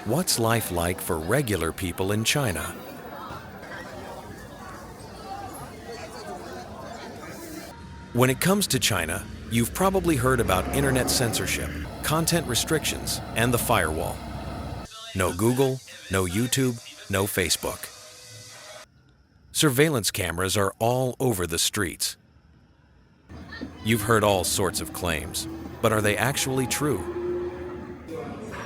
What's life like for regular people in China? When it comes to China, you've probably heard about internet censorship, content restrictions, and the firewall. No Google, no YouTube, no Facebook. Surveillance cameras are all over the streets. You've heard all sorts of claims, but are they actually true?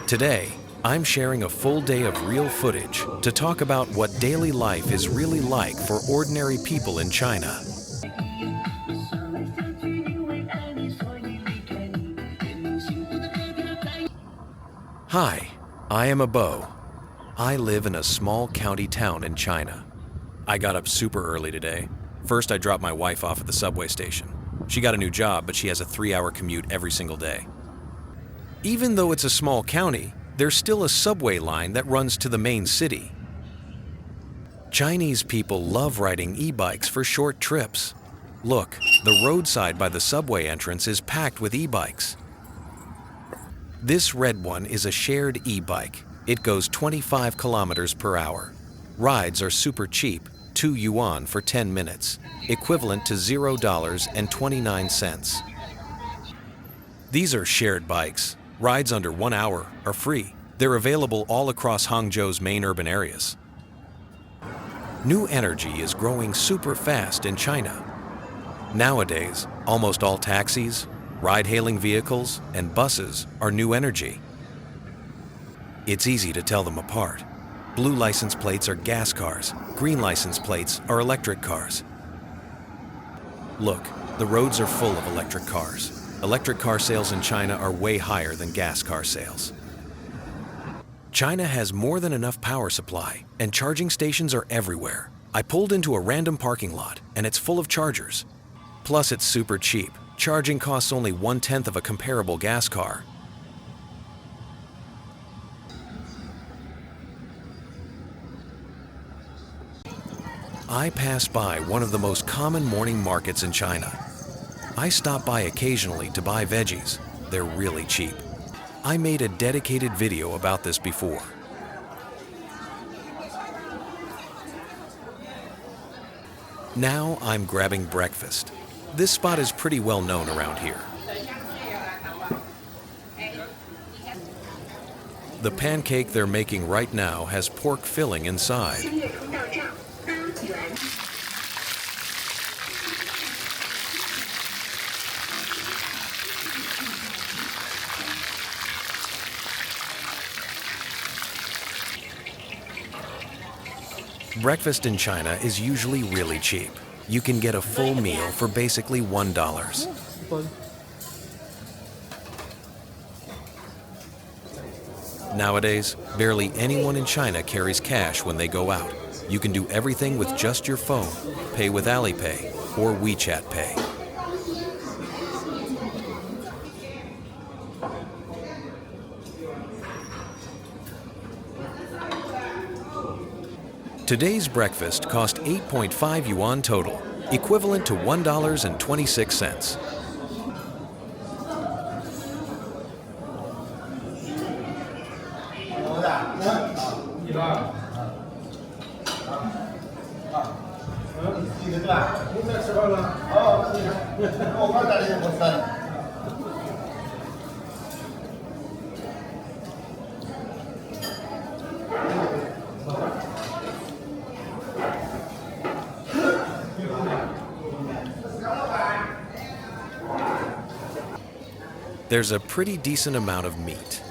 Today, I'm sharing a full day of real footage to talk about what daily life is really like for ordinary people in China. Hi, I am Abo. I live in a small county town in China. I got up super early today. First, I dropped my wife off at the subway station. She got a new job, but she has a 3-hour commute every single day. Even though it's a small county, there's still a subway line that runs to the main city. Chinese people love riding e-bikes for short trips. Look, the roadside by the subway entrance is packed with e-bikes. This red one is a shared e-bike. It goes 25 kilometers per hour. Rides are super cheap, 2 yuan for 10 minutes, equivalent to $0.29. These are shared bikes. Rides under 1 hour are free. They're available all across Hangzhou's main urban areas. New energy is growing super fast in China. Nowadays, almost all taxis, ride-hailing vehicles, and buses are new energy. It's easy to tell them apart. Blue license plates are gas cars. Green license plates are electric cars. Look, the roads are full of electric cars. Electric car sales in China are way higher than gas car sales. China has more than enough power supply, and charging stations are everywhere. I pulled into a random parking lot, and it's full of chargers. Plus, it's super cheap. Charging costs only 1/10 of a comparable gas car. I passed by one of the most common morning markets in China. I stop by occasionally to buy veggies. They're really cheap. I made a dedicated video about this before. Now I'm grabbing breakfast. This spot is pretty well known around here. The pancake they're making right now has pork filling inside. Breakfast in China is usually really cheap. You can get a full meal for basically $1. Nowadays, barely anyone in China carries cash when they go out. You can do everything with just your phone, pay with Alipay or WeChat Pay. Today's breakfast cost 8.5 yuan total, equivalent to $1.26. There's a pretty decent amount of meat.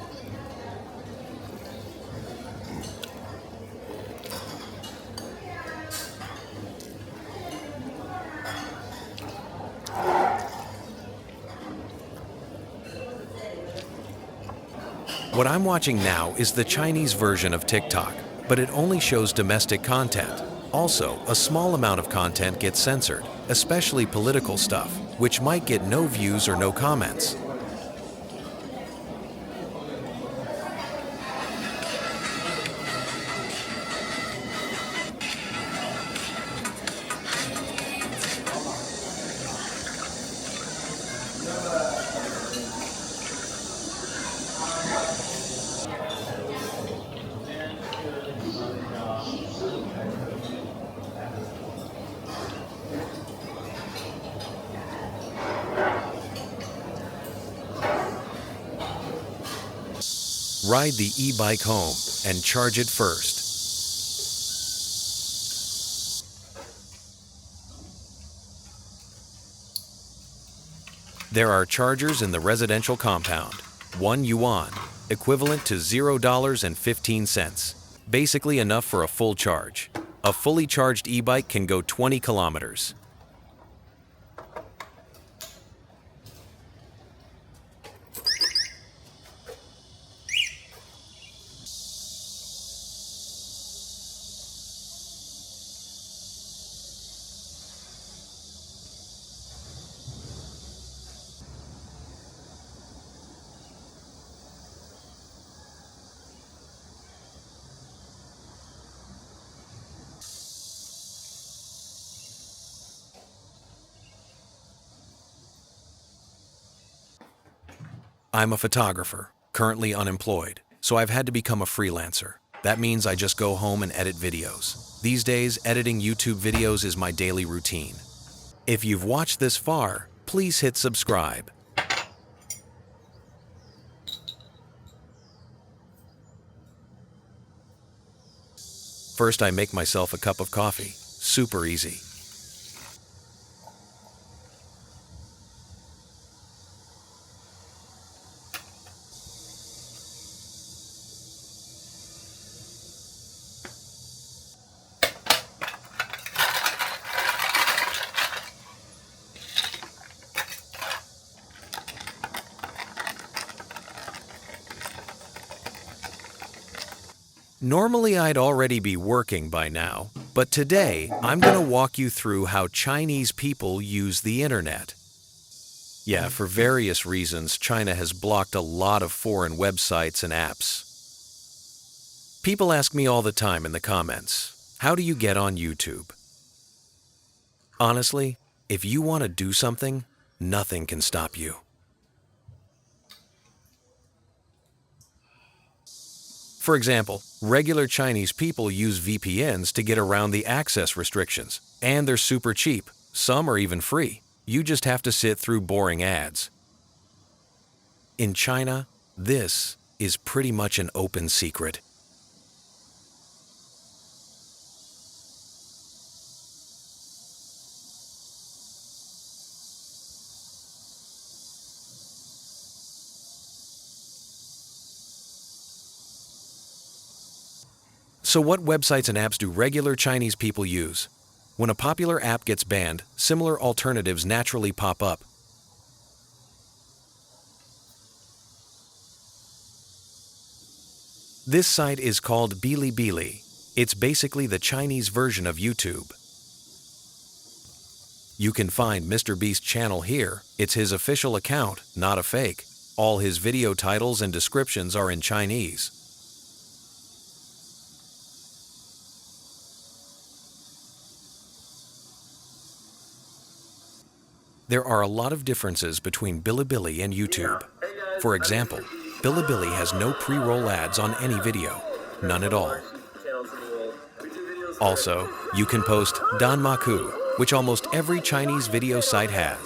What I'm watching now is the Chinese version of TikTok, but it only shows domestic content. Also, a small amount of content gets censored, especially political stuff, which might get no views or no comments. Ride the e-bike home and charge it first. There are chargers in the residential compound. 1 yuan, equivalent to $0.15. Basically enough for a full charge. A fully charged e-bike can go 20 kilometers. I'm a photographer, currently unemployed, so I've had to become a freelancer. That means I just go home and edit videos. These days, editing YouTube videos is my daily routine. If you've watched this far, please hit subscribe. First, I make myself a cup of coffee. Super easy. Normally, I'd already be working by now, but today I'm going to walk you through how Chinese people use the internet. Yeah, for various reasons, China has blocked a lot of foreign websites and apps. People ask me all the time in the comments, how do you get on YouTube? Honestly, if you want to do something, nothing can stop you. For example, regular Chinese people use VPNs to get around the access restrictions, and they're super cheap. Some are even free. You just have to sit through boring ads. In China, this is pretty much an open secret. So what websites and apps do regular Chinese people use? When a popular app gets banned, similar alternatives naturally pop up. This site is called Bilibili. It's basically the Chinese version of YouTube. You can find Mr. Beast's channel here. It's his official account, not a fake. All his video titles and descriptions are in Chinese. There are a lot of differences between Bilibili and YouTube. For example, Bilibili has no pre-roll ads on any video, none at all. Also, you can post Danmaku, which almost every Chinese video site has.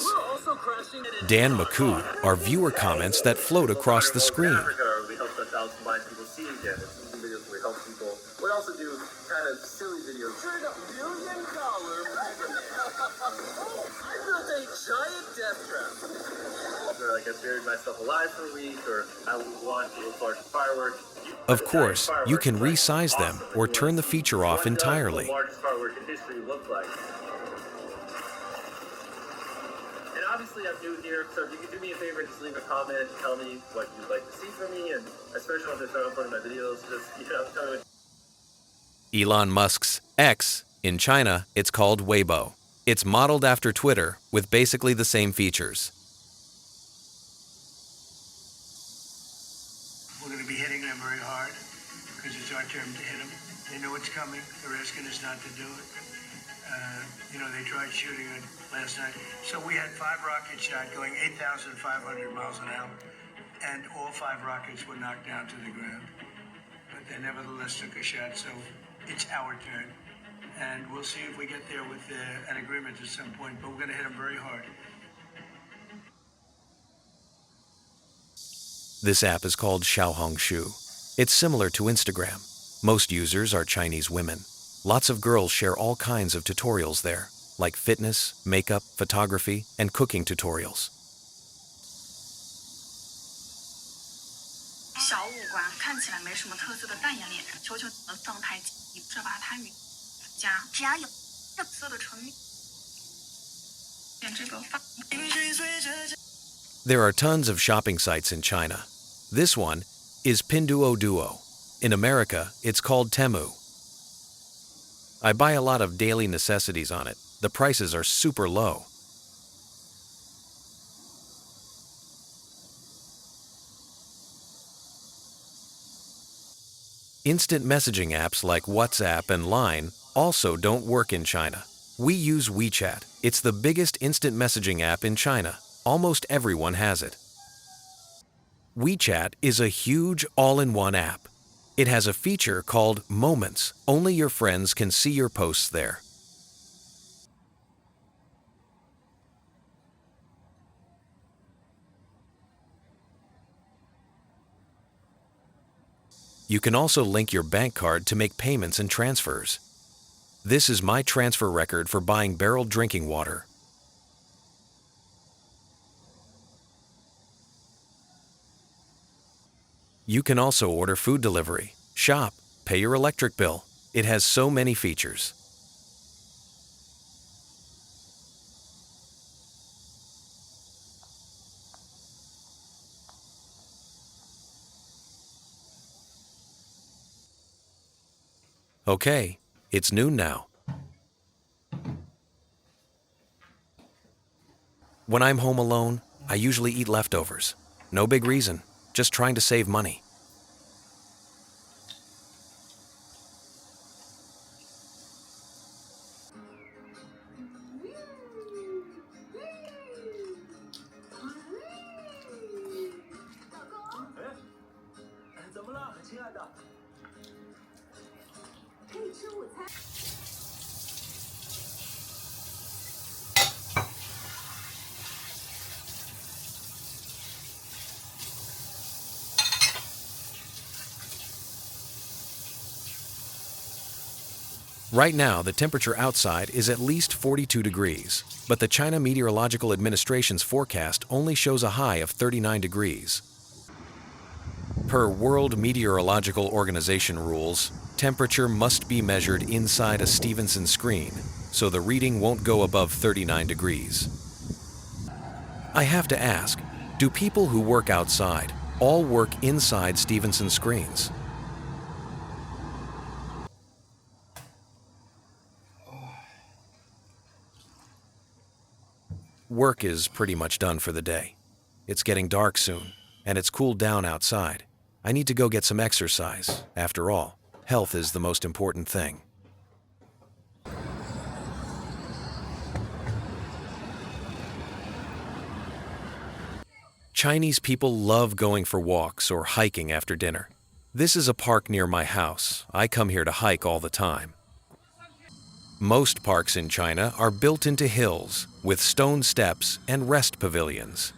Danmaku are viewer comments that float across the screen. We also do kind of silly videos. $1 million I built a giant death trap. Or like I buried myself alive for a week, or I launched a large firework. Of course, you can resize them or turn the feature off entirely. What does the largest firework in history look like? And obviously I'm new here, so if you could do me a favor, just leave a comment and tell me what you'd like to see from me, and especially once I start uploading my videos, just, tell me what. Elon Musk's X, in China, it's called Weibo. It's modeled after Twitter with basically the same features. We're going to be hitting them very hard because it's our turn to hit them. They know it's coming. They're asking us not to do it. They tried shooting it last night. So we had 5 rockets shot going 8,500 miles an hour, and all 5 rockets were knocked down to the ground. But they nevertheless took a shot, so it's our turn. And we'll see if we get there with an agreement at some point, but we're going to hit them very hard. This app is called Xiaohongshu. It's similar to Instagram. Most users are Chinese women. Lots of girls share all kinds of tutorials there, like fitness, makeup, photography, and cooking tutorials. 小五官看起来没什么特色的淡颜脸，求求你了，上台你设法参与加，只要有特色的成语，这个发。There are tons of shopping sites in China. This one is Pinduoduo. In America, it's called Temu. I buy a lot of daily necessities on it. The prices are super low. Instant messaging apps like WhatsApp and Line also don't work in China. We use WeChat. It's the biggest instant messaging app in China. Almost everyone has it. WeChat is a huge all-in-one app. It has a feature called Moments. Only your friends can see your posts there. You can also link your bank card to make payments and transfers. This is my transfer record for buying barreled drinking water. You can also order food delivery, shop, pay your electric bill. It has so many features. Okay, it's noon now. When I'm home alone, I usually eat leftovers. No big reason, just trying to save money. Right now, the temperature outside is at least 42 degrees, but the China Meteorological Administration's forecast only shows a high of 39 degrees. Per World Meteorological Organization rules, temperature must be measured inside a Stevenson screen, so the reading won't go above 39 degrees. I have to ask, do people who work outside all work inside Stevenson screens? Work is pretty much done for the day. It's getting dark soon, and it's cooled down outside. I need to go get some exercise. After all, health is the most important thing. Chinese people love going for walks or hiking after dinner. This is a park near my house. I come here to hike all the time. Most parks in China are built into hills with stone steps and rest pavilions.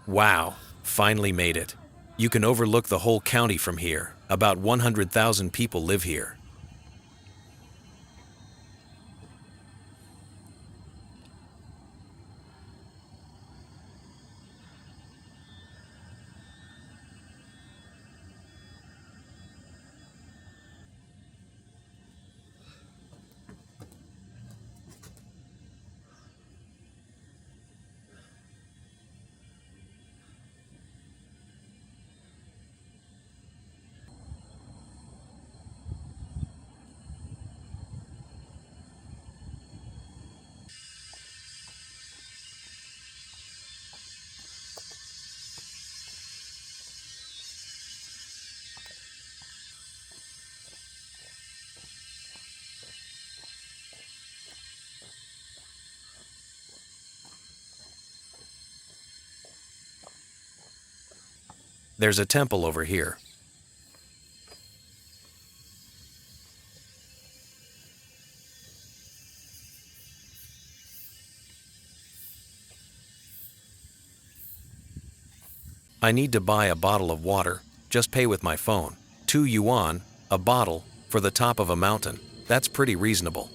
Wow, finally made it. You can overlook the whole county from here. About 100,000 people live here. There's a temple over here. I need to buy a bottle of water. Just pay with my phone. 2 yuan, a bottle, for the top of a mountain. That's pretty reasonable.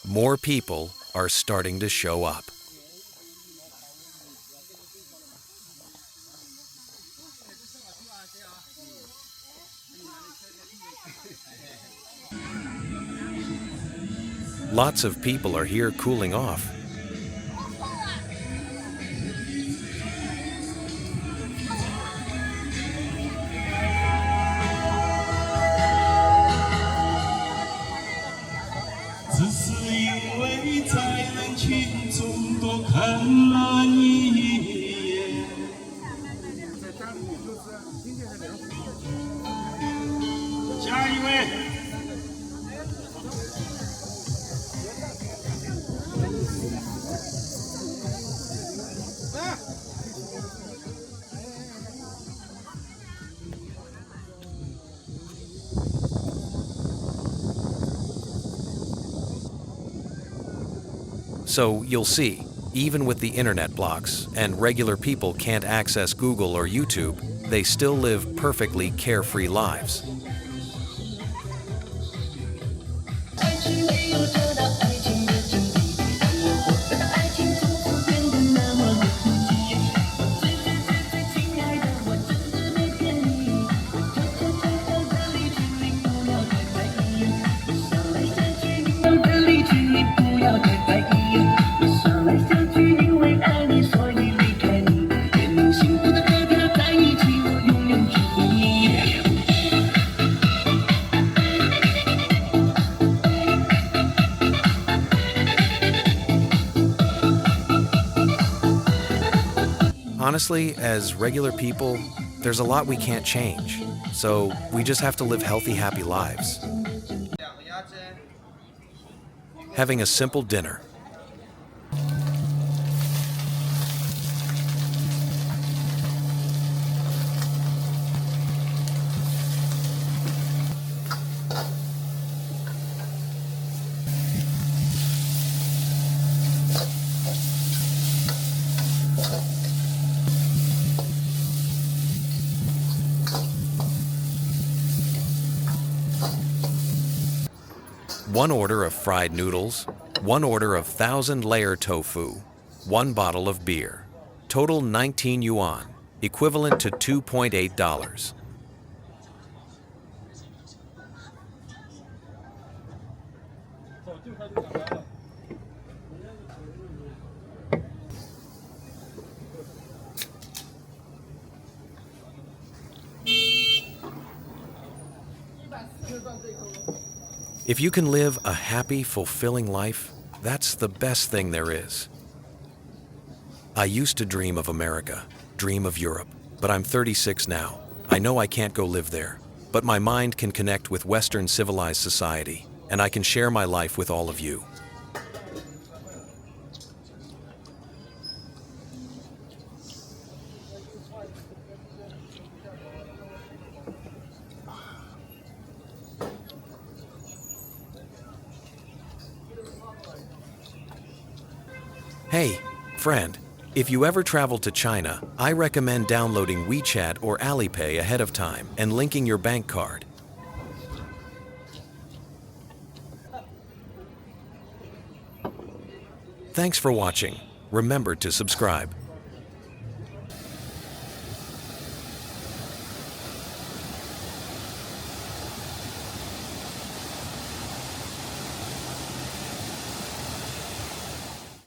More people are starting to show up. Lots of people are here cooling off. So you'll see, even with the internet blocks and regular people can't access Google or YouTube, they still live perfectly carefree lives. Honestly, as regular people, there's a lot we can't change. So we just have to live healthy, happy lives. Having a simple dinner. One order of fried noodles, one order of 1,000-layer tofu, one bottle of beer. Total 19 yuan, equivalent to $2.8. If you can live a happy, fulfilling life, that's the best thing there is. I used to dream of America, dream of Europe, but I'm 36 now. I know I can't go live there, but my mind can connect with Western civilized society, and I can share my life with all of you. Hey, friend, if you ever travel to China, I recommend downloading WeChat or Alipay ahead of time and linking your bank card. Thanks for watching. Remember to subscribe.